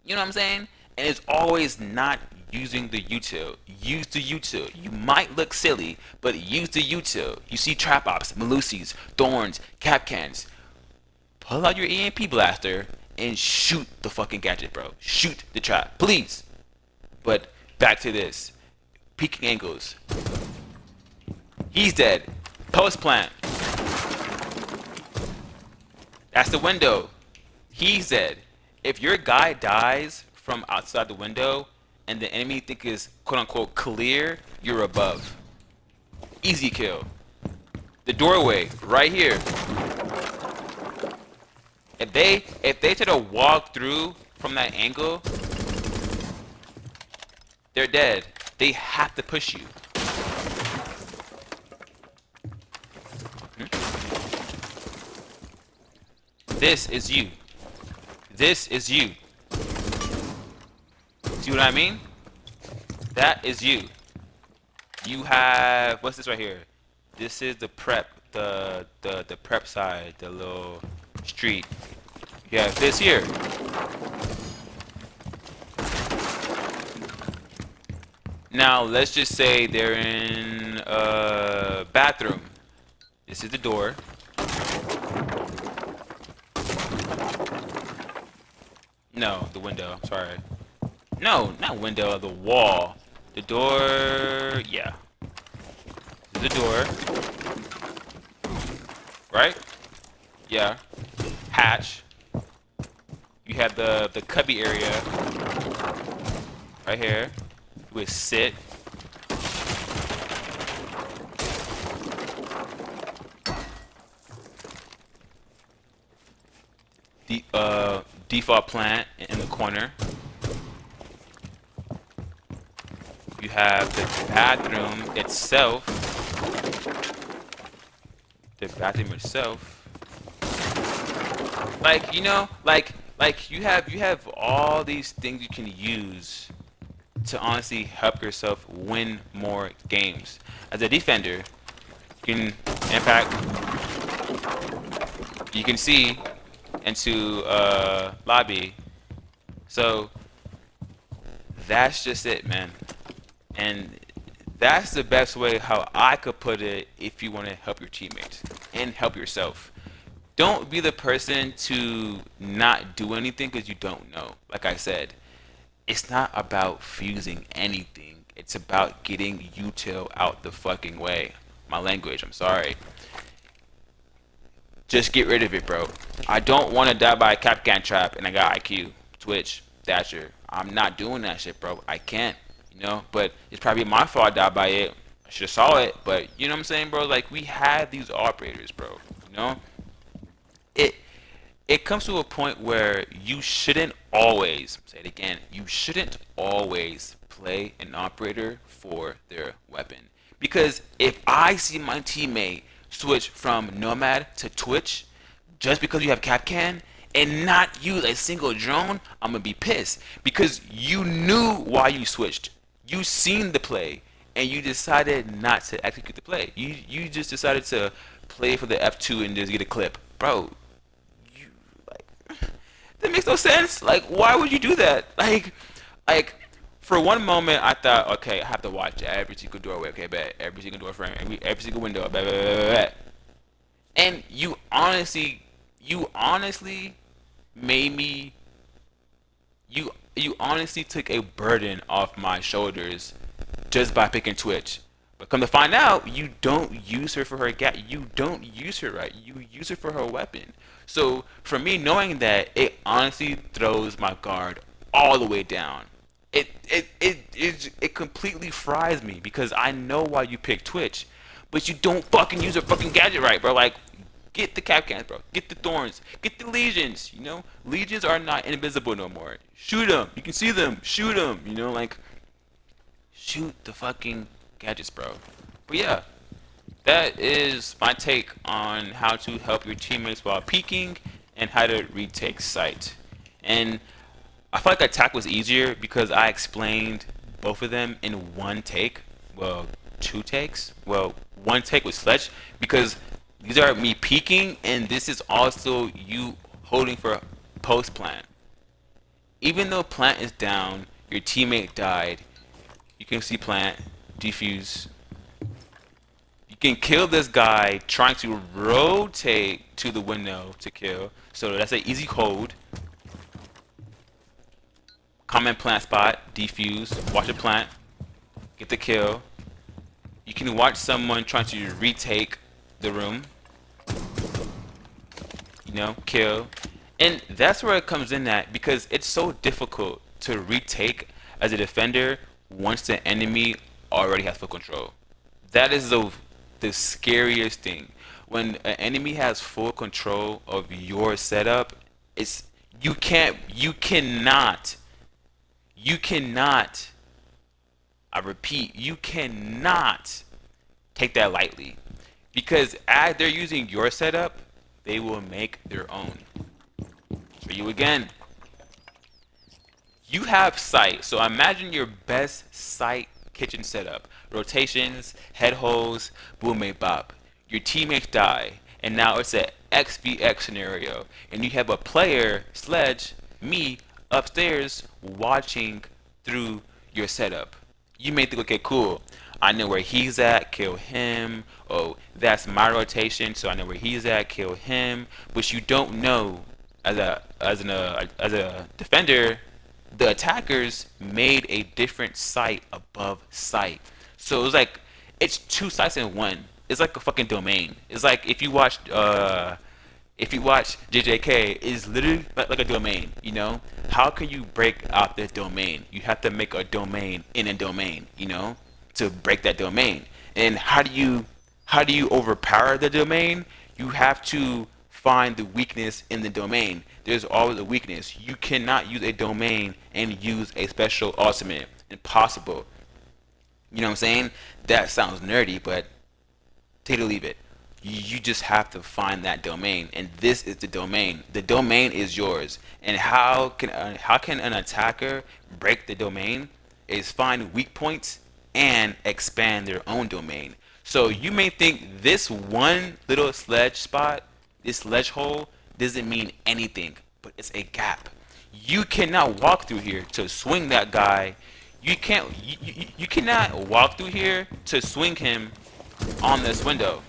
You know what I'm saying? And it's always not using the util. Use the util. You might look silly, but use the util. You see trap ops, Malusis, thorns, capcans. Pull out your EMP blaster and shoot the fucking gadget, bro. Shoot the trap, please. But back to this. Peeking angles. He's dead. Post plant. That's the window. He's dead. If your guy dies from outside the window and the enemy think is quote unquote clear, you're above. Easy kill. The doorway right here. If they try to walk through from that angle, they're dead. They have to push you. This is you. This is you. See what I mean? That is you. You have, what's this right here? This is the prep, the prep side, the little street. You have this here. Now let's just say they're in a bathroom. This is the door. No, the window, I'm sorry. No, not window, the wall. The door, yeah. This is the door. Right? Yeah. Hatch. You have the cubby area. right here. You would sit. Default plant in the corner. You have the bathroom itself. The bathroom itself. Like, you know, like you have all these things you can use to honestly help yourself win more games. As a defender, you can, in fact, you can see into lobby. So that's just it, man. And that's the best way how I could put it if you want to help your teammates and help yourself. Don't be the person to not do anything because you don't know. Like I said, it's not about fusing anything. It's about getting util out the fucking way. My language, I'm sorry. Just get rid of it, bro. I don't want to die by a Capcan trap and I got IQ, Twitch, Dasher. I'm not doing that shit, bro. I can't, you know? But it's probably my fault I died by it. I should have saw it, but you know what I'm saying, bro? Like, we have these operators, bro, you know? It comes to a point where you shouldn't always, say it again, you shouldn't always play an operator for their weapon. Because if I see my teammate switch from Nomad to Twitch just because you have Capcan and not use a single drone, I'm gonna be pissed. Because you knew why you switched. You seen the play and you decided not to execute the play. You just decided to play for the F2 and just get a clip. Bro, that makes no sense. Like, why would you do that? Like, for one moment, I thought, okay, I have to watch every single doorway. Okay, bet every single door frame, every single window. Bet. And you honestly made me. You honestly took a burden off my shoulders just by picking Twitch. But come to find out, you don't use her for her gat. You don't use her right. You use her for her weapon. So for me, knowing that, it honestly throws my guard all the way down. It completely fries me because I know why you pick Twitch, but you don't fucking use her fucking gadget right, bro. Like, get the Capcans, bro. Get the Thorns. Get the Legions. You know, Legions are not invisible no more. Shoot them. You can see them. Shoot them. You know, like, shoot the fucking gadgets, bro. But yeah, that is my take on how to help your teammates while peeking and how to retake site. And I felt like attack was easier because I explained both of them in one take. Well, two takes. Well, one take with Sledge because these are me peeking and this is also you holding for post plant. Even though plant is down, your teammate died. You can see plant, defuse. You can kill this guy trying to rotate to the window to kill. So that's an easy hold. Comment plant spot, defuse, watch a plant, get the kill. You can watch someone trying to retake the room. You know, kill. And that's where it comes in at because it's so difficult to retake as a defender once the enemy already has full control. That is the scariest thing. When an enemy has full control of your setup, you cannot, I repeat, you cannot take that lightly. Because as they're using your setup, they will make their own. For you again. You have sight, so imagine your best sight kitchen setup. Rotations, head holes, boom, mate, bop. Your teammates die, and now it's a XVX scenario, and you have a player, Sledge, me, upstairs, watching through your setup. You may think, okay, cool, I know where he's at, kill him. Oh, that's my rotation, so I know where he's at, kill him. But you don't know, as a defender, the attackers made a different site above site. So it was like, it's two sites in one. It's like a fucking domain. It's like if you watched If you watch JJK, is literally like a domain. You know, how can you break out the domain? You have to make a domain in a domain. You know, to break that domain. And how do you overpower the domain? You have to find the weakness in the domain. There's always a weakness. You cannot use a domain and use a special ultimate. Impossible. You know what I'm saying? That sounds nerdy, but take it or leave it. You just have to find that domain, and this is the domain. The domain is yours. And how can an attacker break the domain? Is find weak points and expand their own domain. So you may think this one little sledge spot, this sledge hole, doesn't mean anything, but it's a gap. You cannot walk through here to swing that guy. You cannot walk through here to swing him on this window.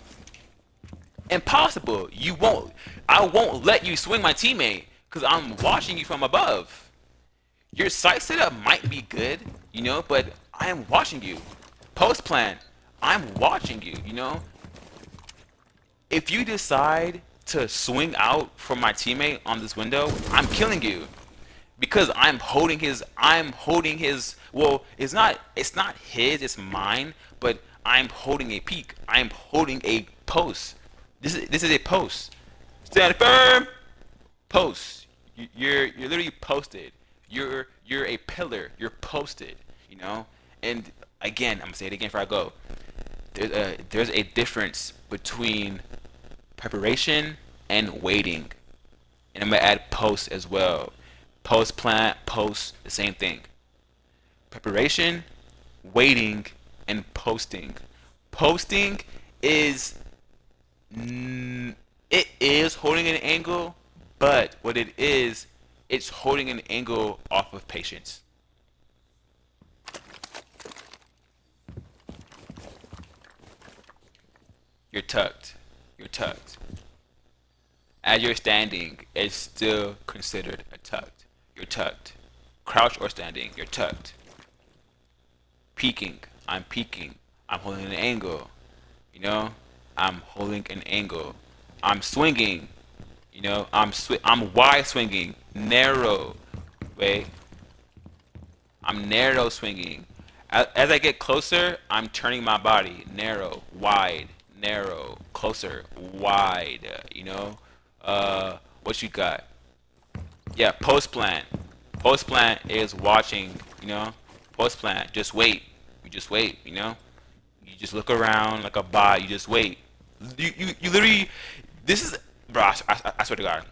Impossible. You won't. I won't let you swing my teammate because I'm watching you from above. Your sight setup might be good, you know, but I am watching you. Post plan, I'm watching you, you know. If you decide to swing out from my teammate on this window, I'm killing you. Because I'm holding his well, it's not his, it's mine, but I'm holding a peak. I'm holding a post. This is a post. Stand firm. Post. You're literally posted. You're a pillar. You're posted. You know. And again, I'm gonna say it again before I go. There's a difference between preparation and waiting, and I'm gonna add post as well. Post, plant, post, the same thing. Preparation, waiting, and posting. Posting is it is holding an angle, but what it is, it's holding an angle off of patience. You're tucked. You're tucked. As you're standing, it's still considered a tucked. You're tucked. Crouch or standing, you're tucked. Peeking, I'm peeking. I'm holding an angle. You know, I'm holding an angle. I'm swinging. You know, I'm wide swinging. Narrow. Wait. I'm narrow swinging. As I get closer, I'm turning my body. Narrow, wide, narrow, closer, wide. You know, what you got? Yeah, post plant. Post plant is watching, you know. Post plant, just wait. You just wait, you know. You just look around like a bot. You just wait. You literally, this is, bro. I swear to God.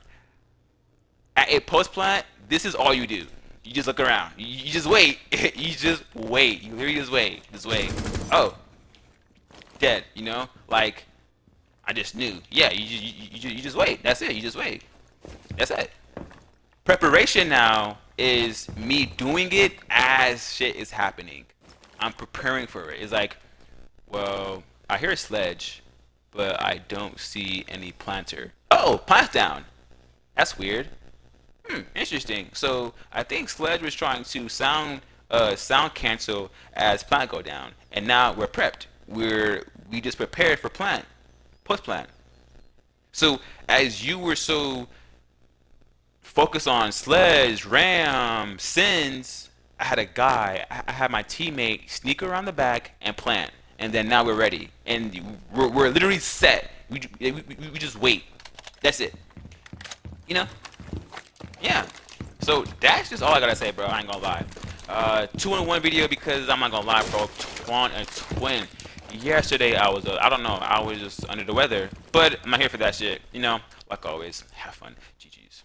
At a post plant, this is all you do. You just look around. You just wait. You just wait. You literally just wait. Just wait. Oh, dead. You know, like I just knew. Yeah, you just wait. That's it. You just wait. That's it. Preparation now is me doing it as shit is happening. I'm preparing for it. It's like, well, I hear a sledge, but I don't see any planter. Oh, plant down. That's weird. Interesting. So I think sledge was trying to sound cancel as plant go down, and now we're prepped. We just prepared for plant, post plant. So as you were so focused on sledge, ram, sins, I had a guy. I had my teammate sneak around the back and plant, and then now we're ready, and we're literally set. We just wait. That's it. You know. Yeah. So that's just all I gotta say, bro. I ain't gonna lie. 2-in-1 video because I'm not gonna lie, bro. Twan and twin. Yesterday I was, I don't know, I was just under the weather, but I'm not here for that shit. You know, like always, have fun. GG's.